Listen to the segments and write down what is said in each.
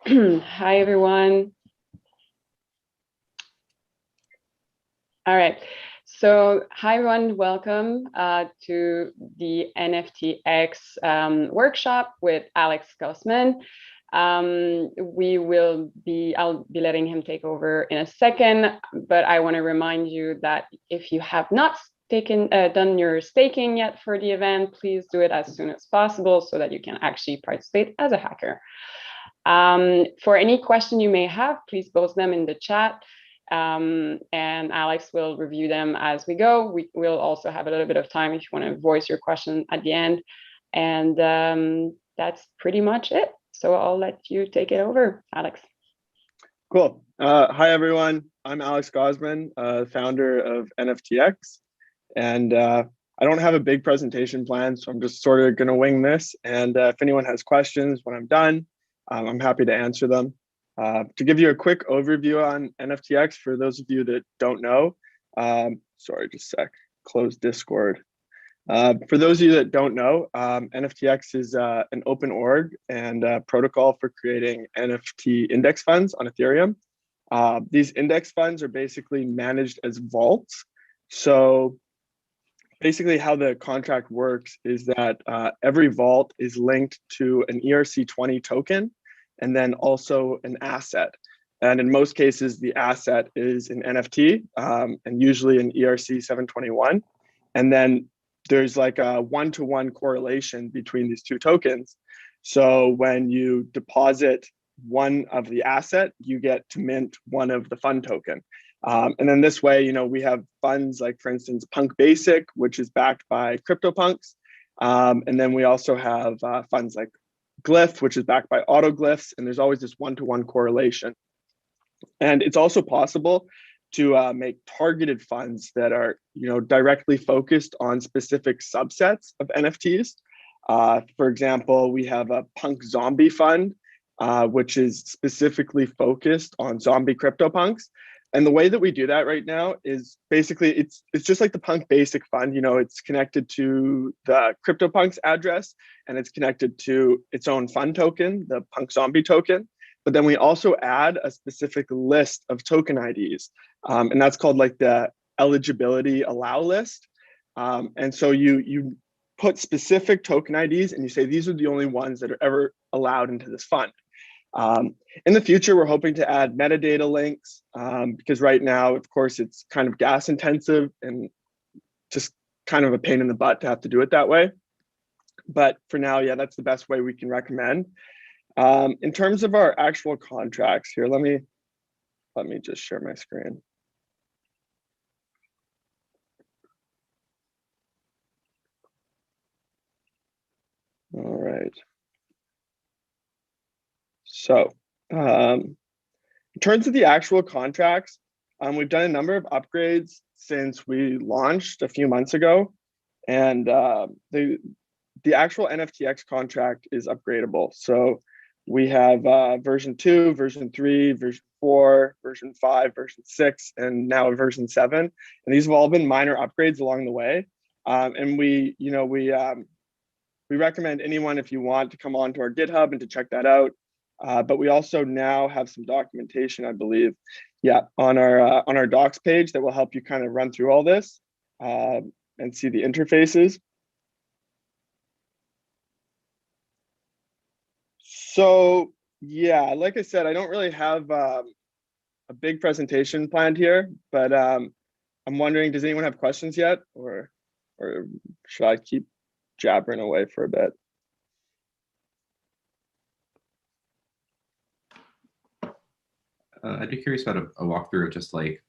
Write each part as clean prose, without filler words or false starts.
Hi, everyone. All right. So, hi, everyone. Welcome to the NFTX workshop with Alex Gausman. I'll be letting him take over in a second, but I want to remind you that if you have not done your staking yet for the event, please do it as soon as possible so that you can actually participate as a hacker. For any question you may have, please post them in the chat. And Alex will review them as we go. We will also have a little bit of time if you want to voice your question at the end. And that's pretty much it. So I'll let you take it over, Alex. Cool. Hi, everyone. I'm Alex Gausman, founder of NFTX. And I don't have a big presentation plan, so I'm just sort of going to wing this. And if anyone has questions when I'm done, I'm happy to answer them. To give you a quick overview on NFTX, for those of you that don't know, sorry, just a sec, close Discord. For those of you that don't know, NFTX is an open org and protocol for creating NFT index funds on Ethereum. These index funds are basically managed as vaults. So basically how the contract works is that every vault is linked to an ERC20 token and then also an asset. And in most cases, the asset is an NFT and usually an ERC 721. And then there's like a one-to-one correlation between these two tokens. So when you deposit one of the asset, you get to mint one of the fund token. And then this way, we have funds like, for instance, Punk Basic, which is backed by CryptoPunks. And then we also have funds like Glyph, which is backed by Autoglyphs. And there's always this one-to-one correlation. And it's also possible to make targeted funds that are, directly focused on specific subsets of NFTs. For example, we have a Punk Zombie Fund, which is specifically focused on zombie CryptoPunks. And the way that we do that right now is basically it's just like the Punk Basic Fund. It's connected to the CryptoPunks address, and it's connected to its own fund token, the Punk Zombie token. But then we also add a specific list of token IDs, and that's called like the eligibility allow list. And so you put specific token IDs and you say these are the only ones that are ever allowed into this fund. In the future, we're hoping to add metadata links because right now, of course, it's kind of gas intensive and just kind of a pain in the butt to have to do it that way. But for now, yeah, that's the best way we can recommend. In terms of our actual contracts here, let me just share my screen. All right. So in terms of the actual contracts, we've done a number of upgrades since we launched a few months ago. And the actual NFTX contract is upgradable. So we have version 2, version 3, version 4, version 5, version 6, and now version 7. And these have all been minor upgrades along the way. And we recommend anyone, if you want, to come onto our GitHub and to check that out. But we also now have some documentation, I believe, on our docs page that will help you kind of run through all this and see the interfaces. So yeah, like I said, I don't really have a big presentation planned here, but I'm wondering, does anyone have questions yet, or should I keep jabbering away for a bit? I'd be curious about a walkthrough of just like,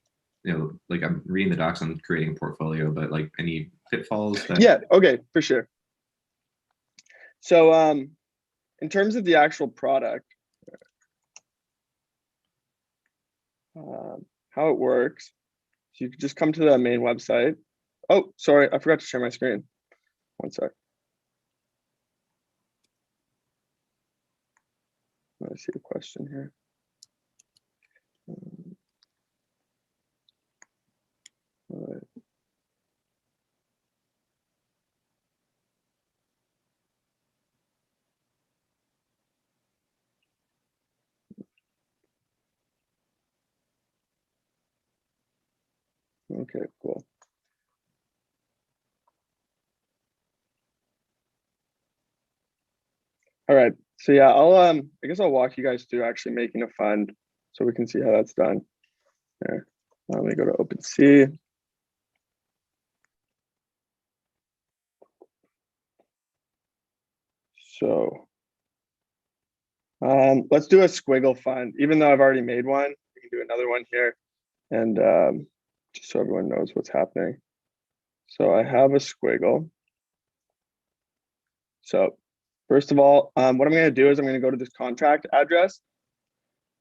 like I'm reading the docs on creating a portfolio, but like any pitfalls that... Yeah, okay, for sure. So in terms of the actual product, how it works, so you can just come to the main website. Oh, sorry, I forgot to share my screen. One sec. I see a question here. All right. Okay, cool. All right, so yeah, I guess I'll walk you guys through actually making a fund so we can see how that's done. There, let me go to OpenSea. So let's do a squiggle fund. Even though I've already made one, we can do another one here, and just so everyone knows what's happening. So I have a squiggle. So first of all, what I'm going to do is I'm going to go to this contract address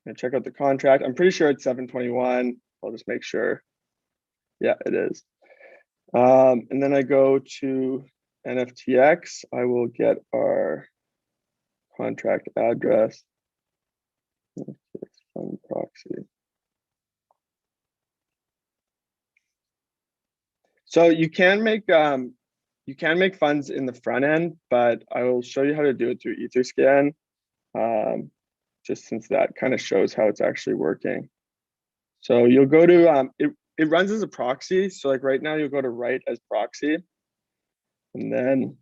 and check out the contract. I'm pretty sure it's 721. I'll just make sure. Yeah, it is. And then I go to NFTX. I will get our contract address. NFTX fund proxy. So you can make funds in the front end, but I will show you how to do it through Etherscan, just since that kind of shows how it's actually working. So you'll go to it runs as a proxy. So like right now you'll go to write as proxy, and then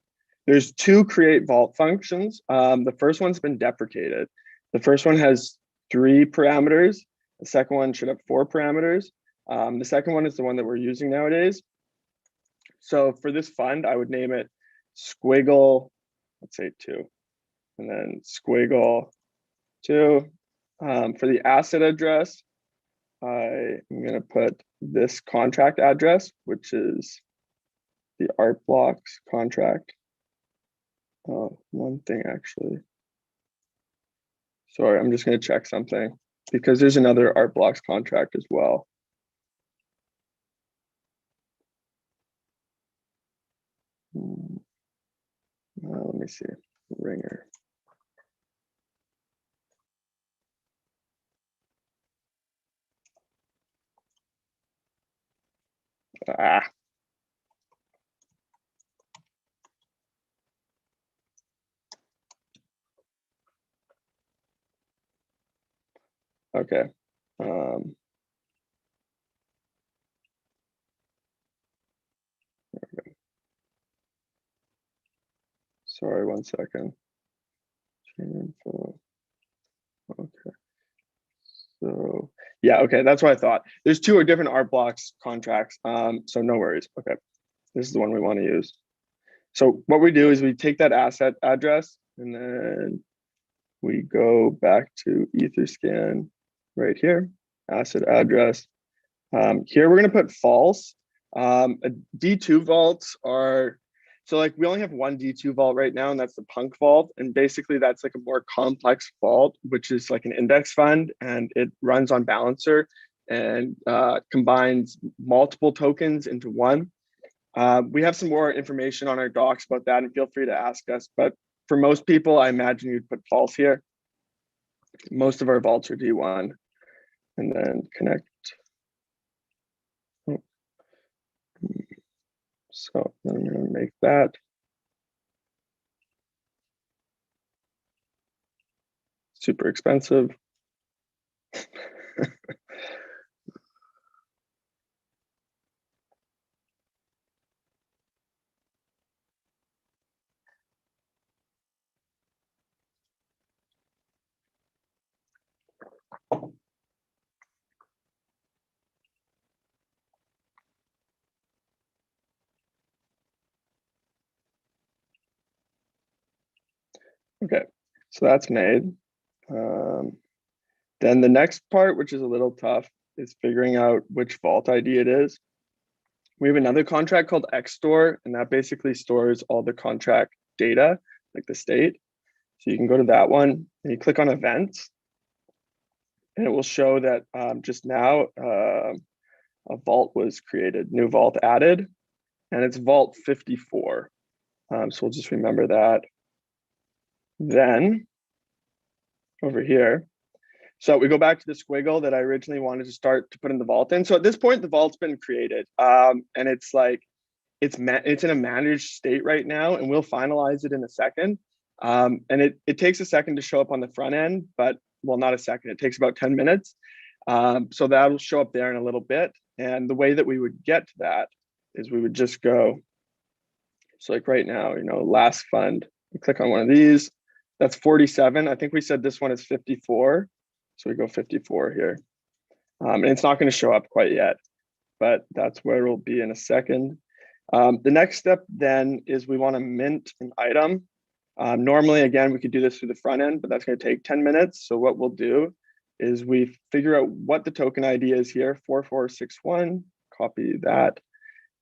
there's two create vault functions. The first one's been deprecated. The first one has 3 parameters. The second one should have 4 parameters. The second one is the one that we're using nowadays. So for this fund, I would name it squiggle, let's say 2, and then squiggle 2. For the asset address, I am going to put this contract address, which is the art blocks contract. One thing actually. Sorry, I'm just going to check something because there's another art blocks contract as well. Let me see, ringer. Ah. Okay. Sorry, 1 second. Okay. So yeah, okay, that's what I thought. There's 2 different art blocks contracts. So no worries. Okay, this is the one we want to use. So what we do is we take that asset address and then we go back to Etherscan right here, asset address. Here we're going to put false. D2 vaults are, so like we only have one D2 vault right now, and that's the Punk vault. And basically that's like a more complex vault, which is like an index fund, and it runs on Balancer and combines multiple tokens into one. We have some more information on our docs about that, and feel free to ask us. But for most people, I imagine you'd put false here. Most of our vaults are D1, and then connect. So then I'm going to make that. Super expensive. Okay, so that's made. Then the next part, which is a little tough, is figuring out which vault ID it is. We have another contract called XStore, and that basically stores all the contract data, like the state. So you can go to that one and you click on events, and it will show that just now a vault was created, new vault added, and it's vault 54. So we'll just remember that. Then over here, so we go back to the squiggle that I originally wanted to start to put in the vault in. So at this point, the vault's been created, and it's like it's in a managed state right now, and we'll finalize it in a second. And it takes a second to show up on the front end, but well, not a second. It takes about 10 minutes. So that'll show up there in a little bit, And the way that we would get to that is we would just go, so like right now, last fund, we click on one of these, that's 47. I think we said this one is 54. So we go 54 here. And it's not going to show up quite yet, but that's where it'll be in a second. The next step then is we want to mint an item. Normally, again, we could do this through the front end, but that's going to take 10 minutes. So what we'll do is we figure out what the token ID is here, 4461, copy that.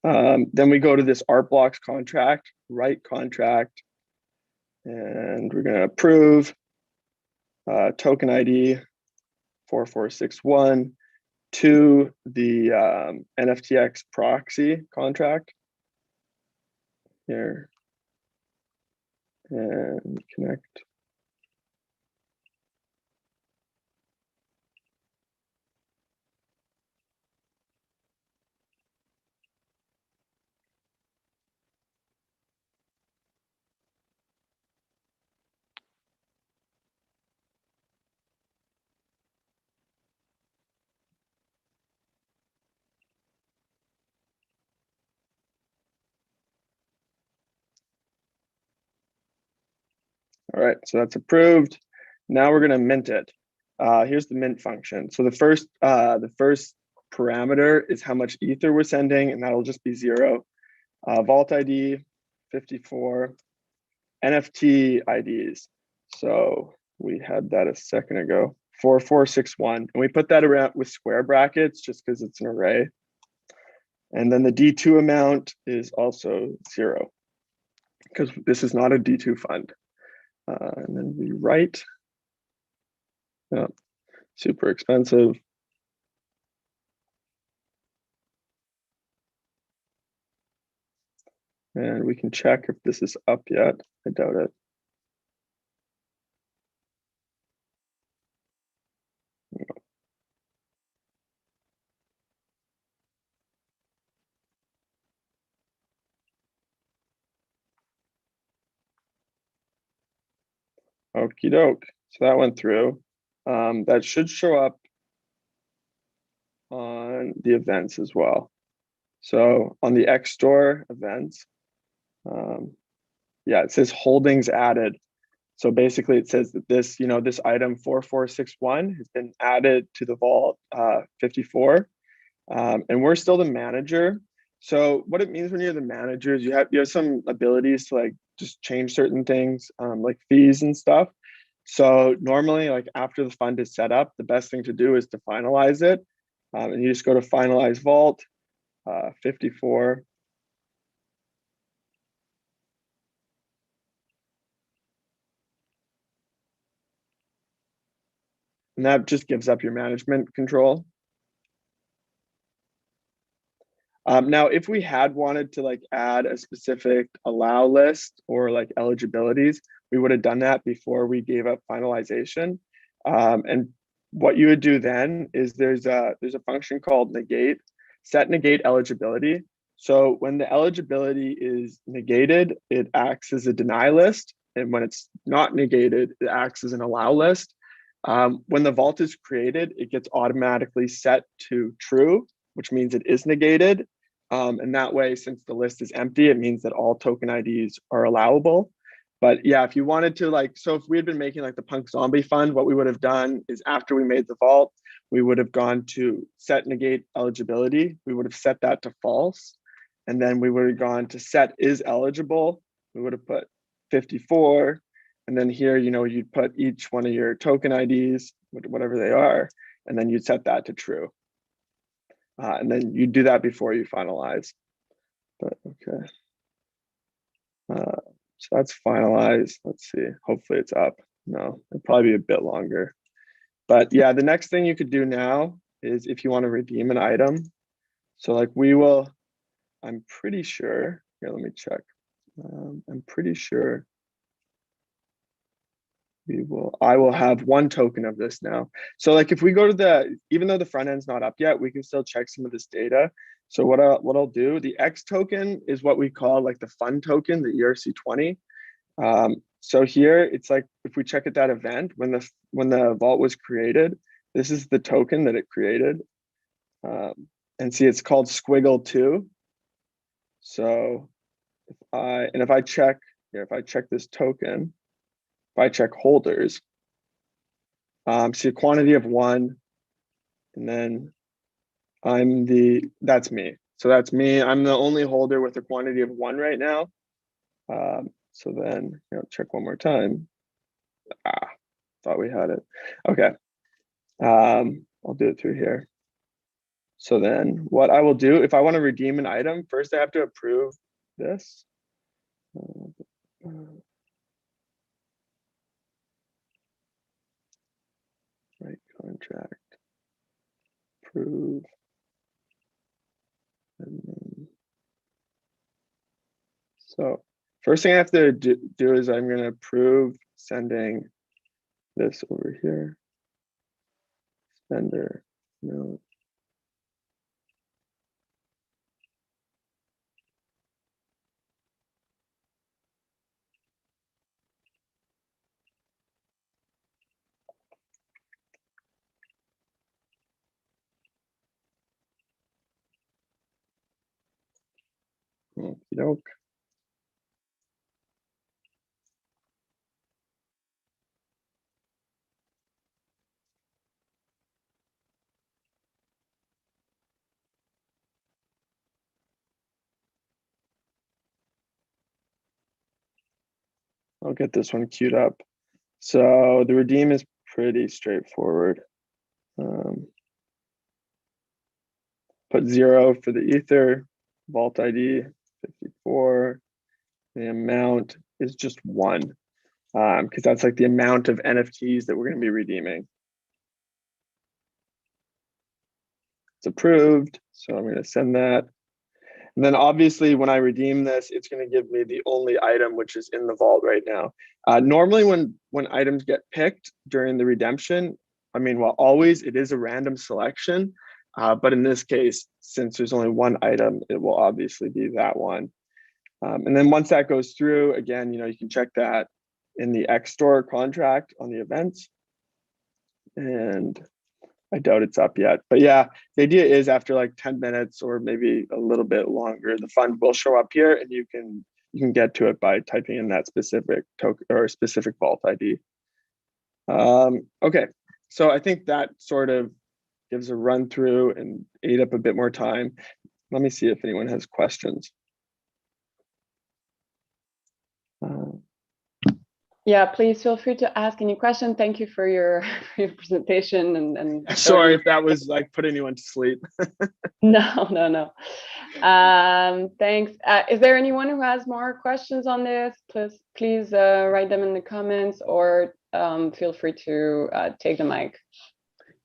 Then we go to this art blocks contract, write contract, and we're going to approve token ID 4461 to the NFTX proxy contract here, and connect. All right, so that's approved. Now we're going to mint it. Here's the mint function. So the first parameter is how much ether we're sending, and that'll just be 0. Vault ID 54, NFT IDs. So we had that a second ago, 4461, and we put that around with square brackets just because it's an array. And then the D2 amount is also 0 because this is not a D2 fund. And then we write, super expensive. And we can check if this is up yet. I doubt it. Okie doke. So that went through. That should show up on the events as well. So on the X store events, yeah, it says holdings added. So basically it says that this, this item 4461 has been added to the vault 54. And we're still the manager. So what it means when you're the manager is you have some abilities to like just change certain things, like fees and stuff. So normally, like after the fund is set up, the best thing to do is to finalize it. And you just go to finalize vault 54. And that just gives up your management control. Now, if we had wanted to like add a specific allow list or like eligibilities, we would have done that before we gave up finalization. And what you would do then is there's a function called negate, set negate eligibility. So when the eligibility is negated, it acts as a deny list. And when it's not negated, it acts as an allow list. When the vault is created, it gets automatically set to true, which means it is negated. And that way, since the list is empty, it means that all token IDs are allowable. But yeah, if you wanted to so if we had been making like the Punk Zombie Fund, what we would have done is after we made the vault, we would have gone to set negate eligibility. We would have set that to false. And then we would have gone to set is eligible. We would have put 54. And then here, you'd put each one of your token IDs, whatever they are, and then you'd set that to true. And then you do that before you finalize. But okay. So that's finalized. Let's see. Hopefully it's up. No, it'll probably be a bit longer. But yeah, the next thing you could do now is if you want to redeem an item. So like I'm pretty sure. Here, let me check. I'm pretty sure I will have one token of this now. So like if we go to even though the front end's not up yet, we can still check some of this data. So what I'll do, the X token is what we call like the fund token, the ERC20. So here it's like if we check at that event when the vault was created, this is the token that it created. and see it's called squiggle 2. So if I check here, if I check this token, if I check holders, see a quantity of 1, and then that's me. So that's me. I'm the only holder with a quantity of 1 right now. So then check one more time. Thought we had it. Okay. I'll do it through here. So then what I will do, if I want to redeem an item, first I have to approve this. Right, contract, approve. And then, so first thing I have to do is I'm going to approve sending this over here. Sender note. Okey-doke. I'll get this one queued up. So the redeem is pretty straightforward. Put 0 for the ether, vault ID 54. The amount is just 1, because that's like the amount of NFTs that we're going to be redeeming. It's approved, so I'm going to send that. And then obviously when I redeem this, it's going to give me the only item which is in the vault right now. Normally when items get picked during the redemption, well, always it is a random selection. But in this case, since there's only 1 item, it will obviously be that one. And then once that goes through, again, you can check that in the X-Store contract on the events. And I doubt it's up yet. But yeah, the idea is after like 10 minutes or maybe a little bit longer, the fund will show up here and you can get to it by typing in that specific token or specific vault ID. Okay, so I think that sort of gives a run through and ate up a bit more time. Let me see if anyone has questions. Yeah, please feel free to ask any question. Thank you for your presentation and sorry if that was like put anyone to sleep. No. Thanks. Is there anyone who has more questions on this? Please write them in the comments or feel free to take the mic.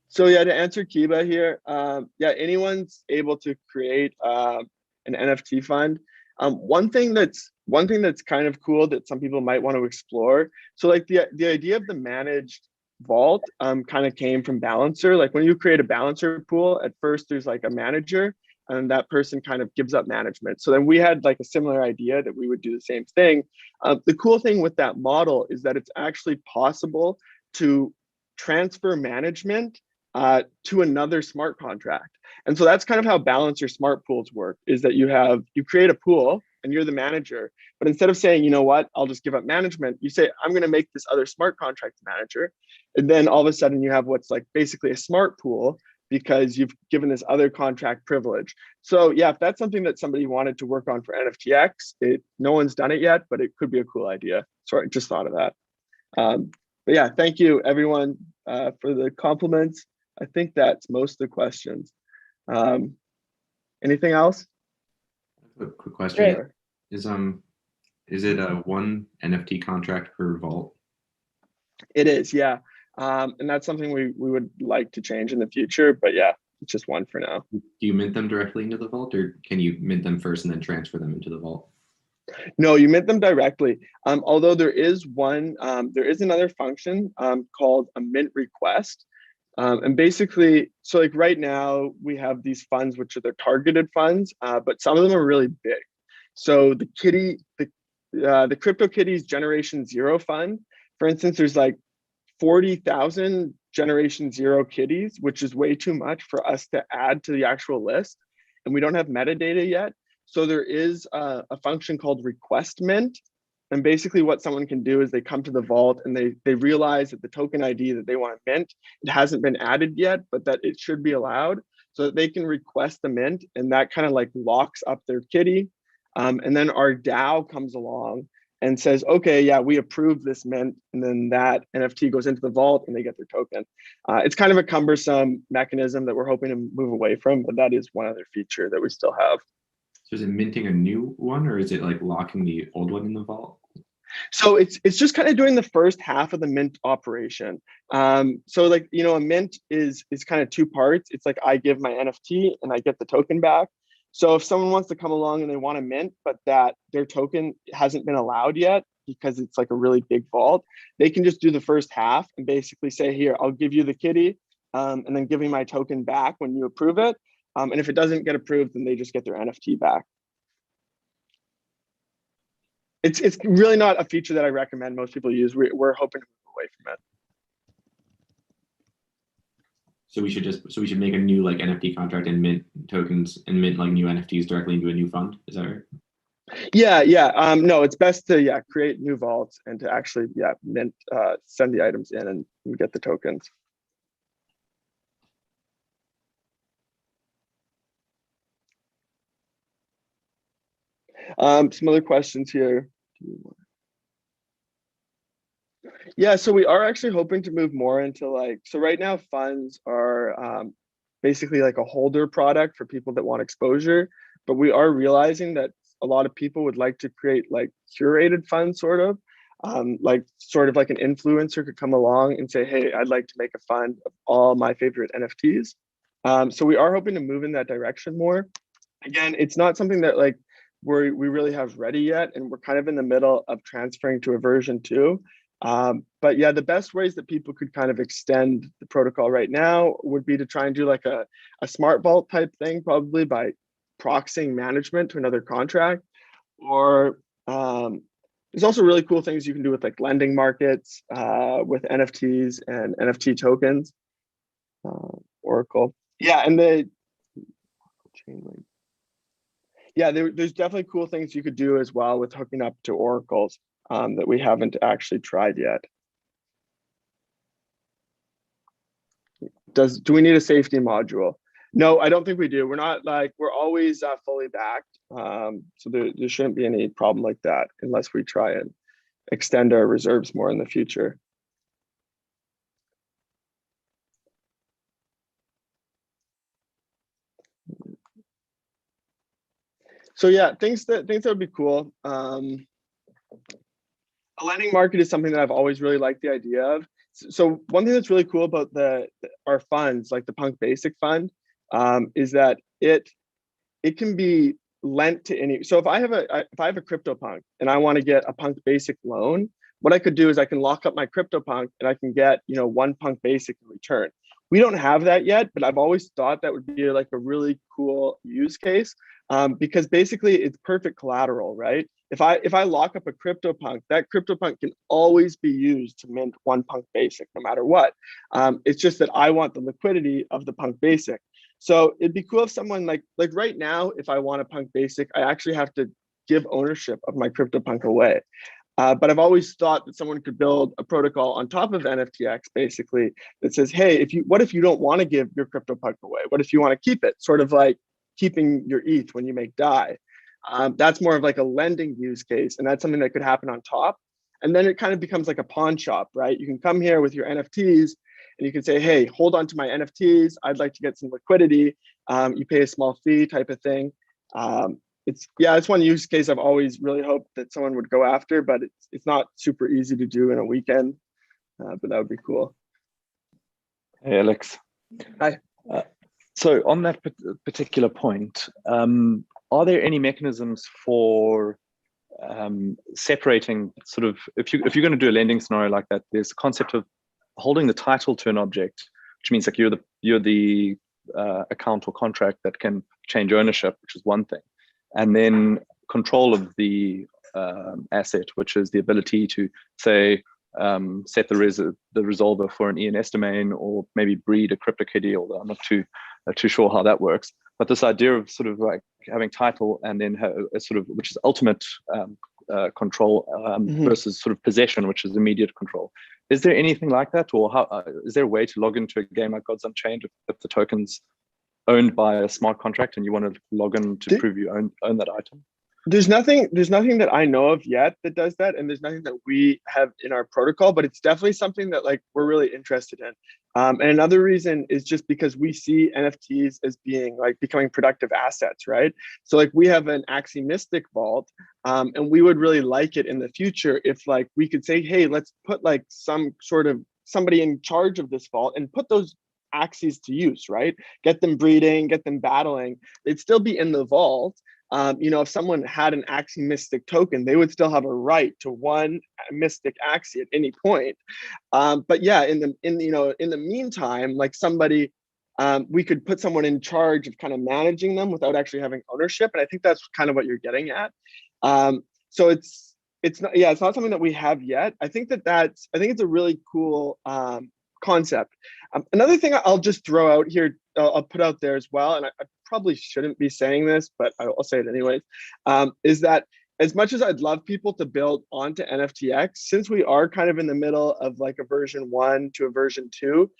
So yeah, to answer Kiba here, yeah, anyone's able to create an NFT fund. One thing that's kind of cool that some people might want to explore. So like the idea of the managed vault kind of came from Balancer. Like when you create a Balancer pool, at first there's like a manager and that person kind of gives up management. So then we had like a similar idea that we would do the same thing. The cool thing with that model is that it's actually possible to transfer management to another smart contract. And so that's kind of how Balancer smart pools work, is that you create a pool and you're the manager, but instead of saying, you know what, I'll just give up management, you say, I'm going to make this other smart contract manager. And then all of a sudden you have what's like basically a smart pool because you've given this other contract privilege. So yeah, if that's something that somebody wanted to work on for NFTX, no one's done it yet, but it could be a cool idea. Sorry, just thought of that. But yeah, thank you everyone for the compliments. I think that's most of the questions. Anything else? A quick question. Great. Is it a 1 NFT contract per vault? It is, yeah. And that's something we would like to change in the future, but yeah, it's just 1 for now. Do you mint them directly into the vault, or can you mint them first and then transfer them into the vault? No, you mint them directly. Although there is another function called a mint request. And basically, so like right now we have these funds, which are the targeted funds, but some of them are really big. So the CryptoKitties Generation 0 fund, for instance, there's like 40,000 Generation 0 kitties, which is way too much for us to add to the actual list. and we don't have metadata yet. So there is a function called request mint. And basically what someone can do is they come to the vault and they realize that the token ID that they want to mint, it hasn't been added yet, but that it should be allowed, so that they can request the mint, and that kind of like locks up their kitty. And then our DAO comes along and says, okay, yeah, we approve this mint, and then that NFT goes into the vault and they get their token. It's kind of a cumbersome mechanism that we're hoping to move away from, but that is one other feature that we still have. So is it minting a new one, or is it like locking the old one in the vault? So it's just kind of doing the first half of the mint operation. So like, you know, a mint is kind of two parts. It's like I give my NFT and I get the token back. So if someone wants to come along and they want to mint, but that their token hasn't been allowed yet because it's like a really big vault, they can just do the first half and basically say, here, I'll give you the kitty, and then give me my token back when you approve it. And if it doesn't get approved, then they just get their NFT back. It's really not a feature that I recommend most people use. We're hoping to move away from it. So we should make a new like NFT contract and mint tokens and mint like new NFTs directly into a new fund. Is that right? Yeah. No, it's best to create new vaults and to actually mint, send the items in and get the tokens. Some other questions here. Yeah, so we are actually hoping to move more into like, so right now funds are basically like a holder product for people that want exposure, but we are realizing that a lot of people would like to create like curated funds, sort of like an influencer could come along and say, hey, I'd like to make a fund of all my favorite NFTs. So we are hoping to move in that direction more. Again, it's not something that like we really have ready yet, and we're kind of in the middle of transferring to a version 2. But yeah, the best ways that people could kind of extend the protocol right now would be to try and do like a smart vault type thing, probably by proxying management to another contract. Or there's also really cool things you can do with like lending markets, with NFTs and NFT tokens, Oracle. Yeah, and the Chainlink. Yeah, there's definitely cool things you could do as well with hooking up to oracles that we haven't actually tried yet. Do we need a safety module? No, I don't think we do. We're not like, we're always fully backed. So there shouldn't be any problem like that unless we try and extend our reserves more in the future. So yeah, things that would be cool. A lending market is something that I've always really liked the idea of. So one thing that's really cool about our funds, like the Punk Basic Fund, is that it can be lent to any. So if I have a CryptoPunk and I want to get a Punk Basic loan, what I could do is I can lock up my CryptoPunk and I can get, you know, one Punk Basic in return. We don't have that yet, but I've always thought that would be like a really cool use case, because basically it's perfect collateral, right? If I lock up a CryptoPunk, that CryptoPunk can always be used to mint one Punk Basic, no matter what. It's just that I want the liquidity of the Punk Basic. So it'd be cool if someone like right now, if I want a Punk Basic, I actually have to give ownership of my CryptoPunk away. But I've always thought that someone could build a protocol on top of NFTX, basically, that says, hey, what if you don't want to give your CryptoPunk away? What if you want to keep it? Sort of like keeping your ETH when you make DAI. That's more of like a lending use case, and that's something that could happen on top. And then it kind of becomes like a pawn shop, right? You can come here with your NFTs and you can say, hey, hold on to my NFTs. I'd like to get some liquidity. You pay a small fee type of thing. It's one use case I've always really hoped that someone would go after, but it's not super easy to do in a weekend, but that would be cool. Hey, Alex. Hi. So on that particular point, are there any mechanisms for separating sort of, if you're going to do a lending scenario like that, there's a concept of holding the title to an object, which means like you're the account or contract that can change ownership, which is one thing. And then control of the asset, which is the ability to say, set the resolver for an ENS domain, or maybe breed a CryptoKitty, although I'm not too too sure how that works. But this idea of sort of like having title and then a sort of, which is ultimate control versus sort of possession, which is immediate control. Is there anything like that, or how is there a way to log into a game like Gods Unchained if the token's owned by a smart contract and you want to log in to prove you own that item? There's nothing that I know of yet that does that, and there's nothing that we have in our protocol, but it's definitely something that like we're really interested in. And another reason is just because we see NFTs as being like becoming productive assets, right? So like we have an Axie Mystic vault, and we would really like it in the future if like we could say, hey, let's put like some sort of somebody in charge of this vault and put those Axies to use, right? Get them breeding, get them battling. They'd still be in the vault. You know, if someone had an Axie Mystic token, they would still have a right to one Mystic Axie at any point. But yeah, in the meantime, like somebody, we could put someone in charge of kind of managing them without actually having ownership, and I think that's kind of what you're getting at. So it's not something that we have yet. I think it's a really cool concept. Another thing I'll just throw out here, I'll put out there as well, and I probably shouldn't be saying this, but I'll say it anyways, is that as much as I'd love people to build onto NFTX, since we are kind of in the middle of like a version 1 to a version 2,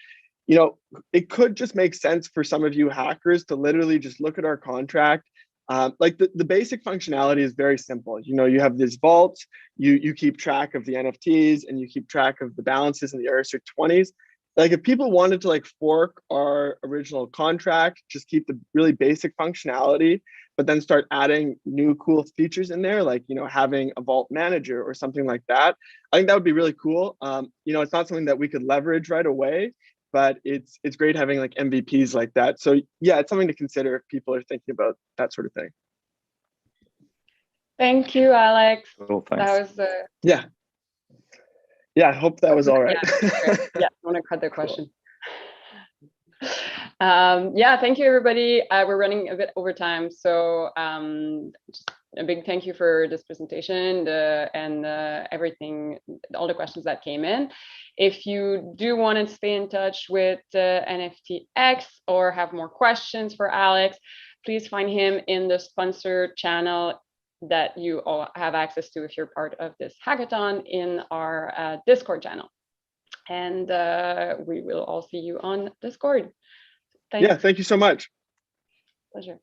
you know, it could just make sense for some of you hackers to literally just look at our contract. Like the basic functionality is very simple. You know, you have these vaults, you keep track of the NFTs, and you keep track of the balances in the ERC 20s. Like if people wanted to like fork our original contract, just keep the really basic functionality, but then start adding new cool features in there, like, you know, having a vault manager or something like that, I think that would be really cool. You know, it's not something that we could leverage right away, but it's great having like MVPs like that. So yeah, it's something to consider if people are thinking about that sort of thing. Thank you, Alex. Cool, thanks. That was yeah, I hope that was all right. Yeah, I want to cut the question. Yeah, thank you, everybody. We're running a bit over time, so just a big thank you for this presentation and everything, all the questions that came in. If you do want to stay in touch with NFTX or have more questions for Alex, please find him in the sponsored channel that you all have access to if you're part of this hackathon in our Discord channel. And we will all see you on Discord. Yeah, thank you so much. Pleasure.